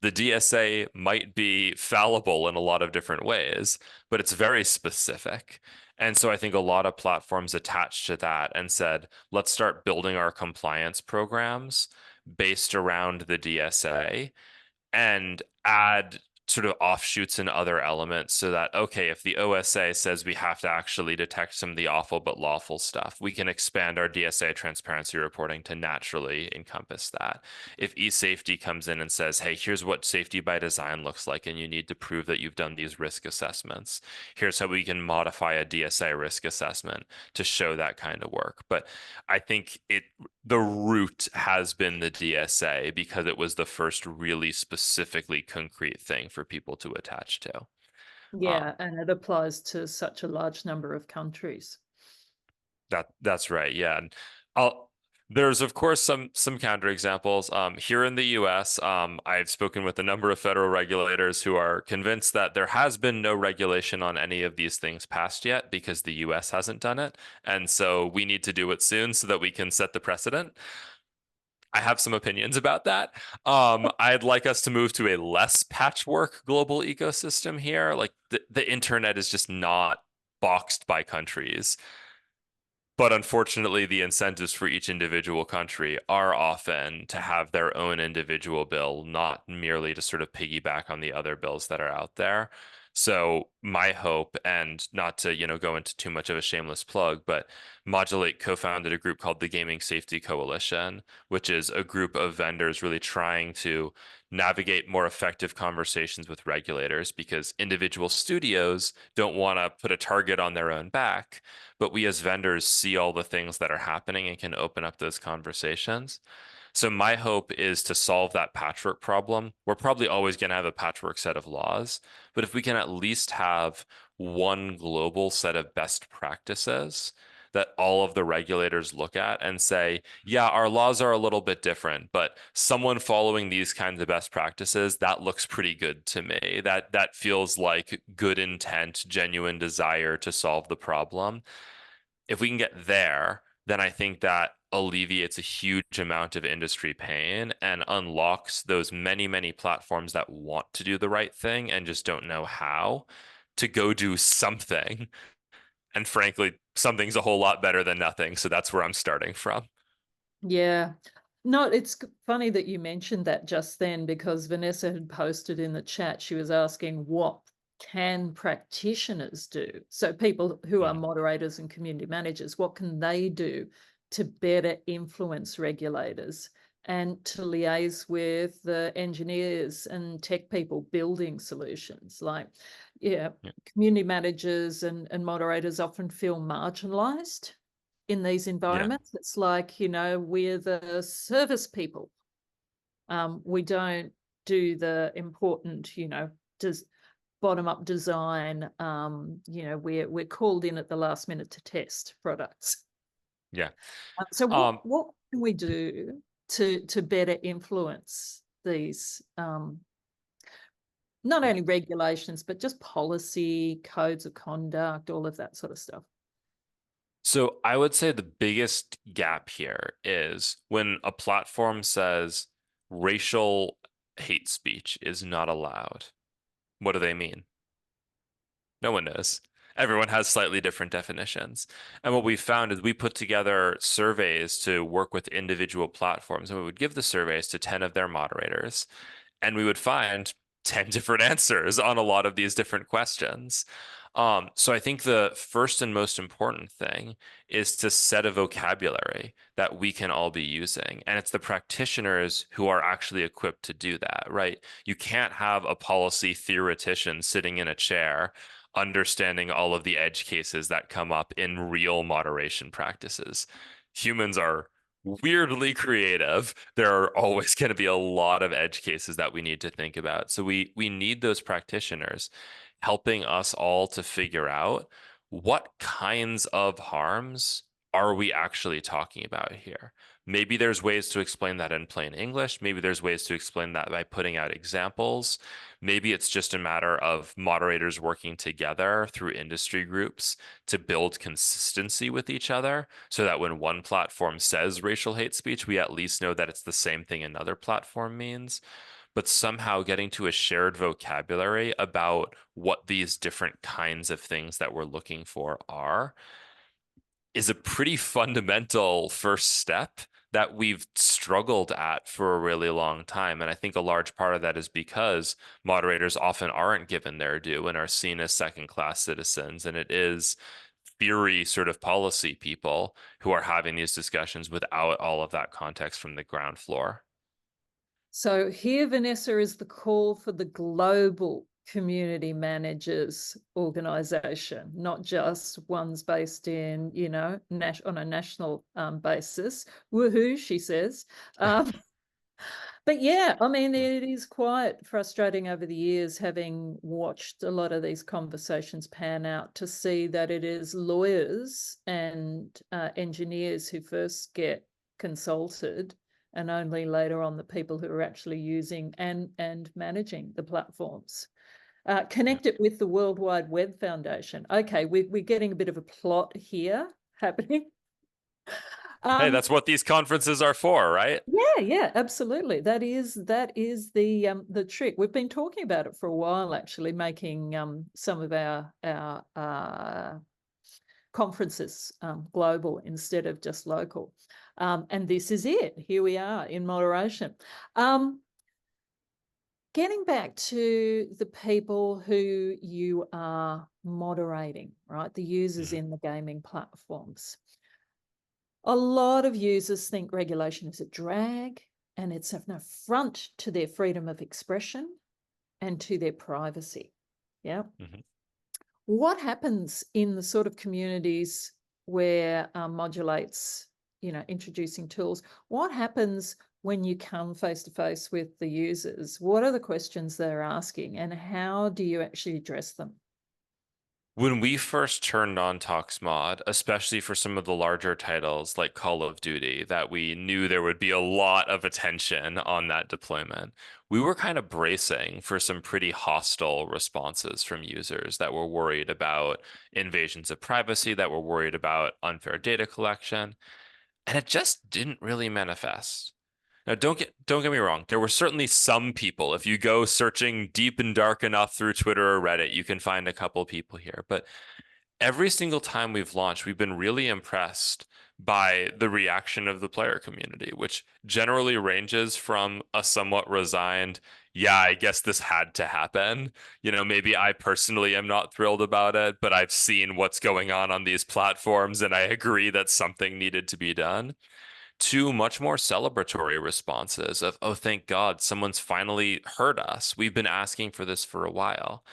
Speaker 3: The DSA might be fallible in a lot of different ways, but it's very specific. And so I think a lot of platforms attached to that and said, let's start building our compliance programs based around the DSA and add sort of offshoots and other elements so that, okay, if the OSA says we have to actually detect some of the awful but lawful stuff, we can expand our DSA transparency reporting to naturally encompass that. If eSafety comes in and says, hey, here's what safety by design looks like, and you need to prove that you've done these risk assessments. Here's how we can modify a DSA risk assessment to show that kind of work. But I think the root has been the DSA because it was the first really specifically concrete thing for people to attach to.
Speaker 2: Yeah, and it applies to such a large number of countries.
Speaker 3: That's right. Yeah. And there's of course some counterexamples. Here in the US, I've spoken with a number of federal regulators who are convinced that there has been no regulation on any of these things passed yet because the US hasn't done it. And so we need to do it soon so that we can set the precedent. I have some opinions about that. I'd like us to move to a less patchwork global ecosystem here. Like the internet is just not boxed by countries. But unfortunately, the incentives for each individual country are often to have their own individual bill, not merely to sort of piggyback on the other bills that are out there. So my hope, and not to, go into too much of a shameless plug, but Modulate co-founded a group called the Gaming Safety Coalition, which is a group of vendors really trying to navigate more effective conversations with regulators because individual studios don't want to put a target on their own back, but we as vendors see all the things that are happening and can open up those conversations. So my hope is to solve that patchwork problem. We're probably always going to have a patchwork set of laws, but if we can at least have one global set of best practices that all of the regulators look at and say, yeah, our laws are a little bit different, but someone following these kinds of best practices, that looks pretty good to me. That feels like good intent, genuine desire to solve the problem. If we can get there, then I think that alleviates a huge amount of industry pain and unlocks those many, many platforms that want to do the right thing and just don't know how to go do something. And frankly, something's a whole lot better than nothing. So that's where I'm starting from.
Speaker 2: Yeah. No, it's funny that you mentioned that just then because Vanessa had posted in the chat, she was asking what can practitioners do? So people who are moderators and community managers, what can they do to better influence regulators and to liaise with the engineers and tech people building solutions? Like, community managers and moderators often feel marginalized in these environments. It's like, we're the service people. We don't do the important, does bottom-up design. We're called in at the last minute to test products.
Speaker 3: Yeah.
Speaker 2: So what can we do to better influence these not only regulations, but just policy, codes of conduct, all of that sort of stuff?
Speaker 3: So I would say the biggest gap here is when a platform says racial hate speech is not allowed. What do they mean? No one knows. everyone has slightly different definitions. And what we found is we put together surveys to work with individual platforms, and we would give the surveys to 10 of their moderators, and we would find 10 different answers on a lot of these different questions. So I think the first and most important thing is to set a vocabulary that we can all be using. And it's the practitioners who are actually equipped to do that, right? You can't have a policy theoretician sitting in a chair understanding all of the edge cases that come up in real moderation practices. Humans are weirdly creative. There are always going to be a lot of edge cases that we need to think about. So we need those practitioners helping us all to figure out what kinds of harms are we actually talking about here. Maybe there's ways to explain that in plain English. Maybe there's ways to explain that by putting out examples. Maybe it's just a matter of moderators working together through industry groups to build consistency with each other so that when one platform says racial hate speech, we at least know that it's the same thing another platform means. But somehow getting to a shared vocabulary about what these different kinds of things that we're looking for are is a pretty fundamental first step that we've struggled at for a really long time. And I think a large part of that is because moderators often aren't given their due and are seen as second-class citizens. And it is theory sort of policy people who are having these discussions without all of that context from the ground floor.
Speaker 2: So here, Vanessa, is the call for the global community managers organization, not just ones based in, you know, on a national basis. Woohoo, she says. But yeah, I mean, it is quite frustrating over the years, having watched a lot of these conversations pan out, to see that it is lawyers and engineers who first get consulted, and only later on the people who are actually using and managing the platforms. Connect it with the World Wide Web Foundation. Okay, we're getting a bit of a plot here happening.
Speaker 3: Hey, that's what these conferences are for, right?
Speaker 2: Yeah, absolutely. That is the trick. We've been talking about it for a while, actually, making some of our conferences global instead of just local. And this is it. Here we are in moderation. Getting back to the people who you are moderating, right? The users in the gaming platforms. A lot of users think regulation is a drag and it's an affront to their freedom of expression and to their privacy. Yeah. What happens in the sort of communities where Modulate's, you know, introducing tools? What happens when you come face to face with the users? What are the questions they're asking, and how do you actually address them?
Speaker 3: When we first turned on ToxMod, especially for some of the larger titles like Call of Duty, that we knew there would be a lot of attention on that deployment, we were kind of bracing for some pretty hostile responses from users that were worried about invasions of privacy, that were worried about unfair data collection, and it just didn't really manifest. Now, don't get me wrong. There were certainly some people. If you go searching deep and dark enough through Twitter or Reddit, you can find a couple people here. But every single time we've launched, we've been really impressed by the reaction of the player community, which generally ranges from a somewhat resigned, yeah, I guess this had to happen. You know, maybe I personally am not thrilled about it, but I've seen what's going on these platforms, and I agree that something needed to be done, to much more celebratory responses of, oh, thank God, someone's finally heard us. We've been asking for this for a while.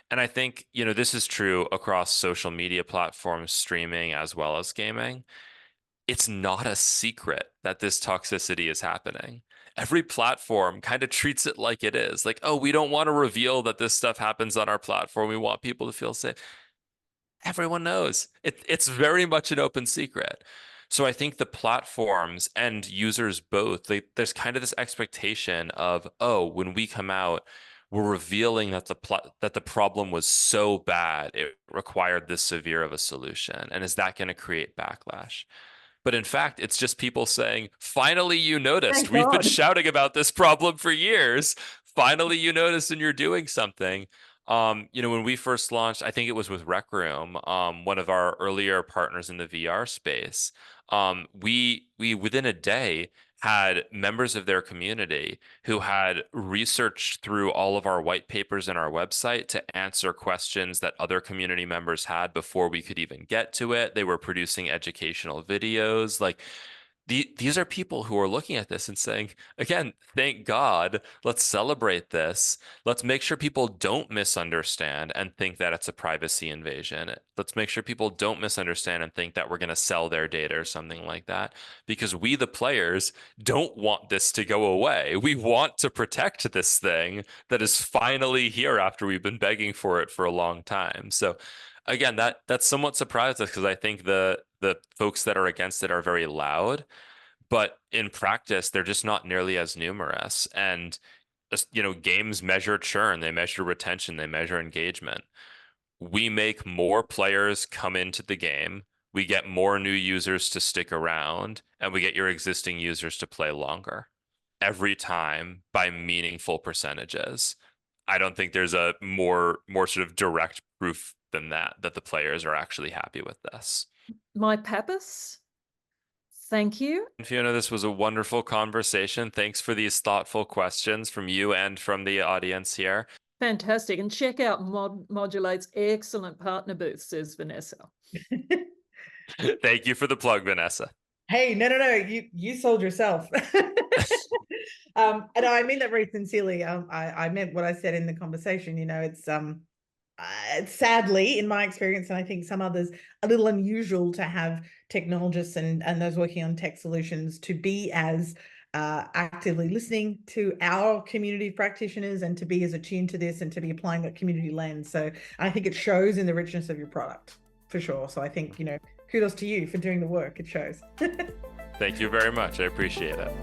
Speaker 3: And I think, you know, this is true across social media platforms, streaming, as well as gaming. It's not a secret that this toxicity is happening. Every platform kind of treats it like it is. Like, oh, we don't want to reveal that this stuff happens on our platform. We want people to feel safe. Everyone knows. It's very much an open secret. So I think the platforms and users both, there's kind of this expectation of, oh, when we come out, we're revealing that the problem was so bad it required this severe of a solution. And is that going to create backlash? But in fact, it's just people saying, finally, you noticed.
Speaker 2: Thank
Speaker 3: We've been
Speaker 2: God.
Speaker 3: shouting about this problem for years. Finally, you noticed and you're doing something. When we first launched, I think it was with Rec Room, one of our earlier partners in the VR space. We within a day had members of their community who had researched through all of our white papers and our website to answer questions that other community members had before we could even get to it. They were producing educational videos. Like, these are people who are looking at this and saying, again, thank God, let's celebrate this. Let's make sure people don't misunderstand and think that it's a privacy invasion. Let's make sure people don't misunderstand and think that we're going to sell their data or something like that, because we, the players, don't want this to go away. We want to protect this thing that is finally here after we've been begging for it for a long time. So again, that somewhat surprised us, because I think the folks that are against it are very loud, but in practice, they're just not nearly as numerous. And games measure churn, they measure retention, they measure engagement. We make more players come into the game, we get more new users to stick around, and we get your existing users to play longer every time by meaningful percentages. I don't think there's a more sort of direct proof than that the players are actually happy with this.
Speaker 2: Mike Pappas, thank you.
Speaker 3: Fiona, this was a wonderful conversation. Thanks for these thoughtful questions from you and from the audience here.
Speaker 2: Fantastic. And check out Modulate's excellent partner booth, says Vanessa.
Speaker 3: Thank you for the plug, Vanessa.
Speaker 1: Hey, no, you sold yourself. And I mean that very sincerely. I meant what I said in the conversation. It's sadly, in my experience, and I think some others, a little unusual to have technologists and those working on tech solutions to be as actively listening to our community practitioners and to be as attuned to this and to be applying that community lens. So I think it shows in the richness of your product, for sure. So I think, kudos to you for doing the work. It shows.
Speaker 3: Thank you very much. I appreciate it.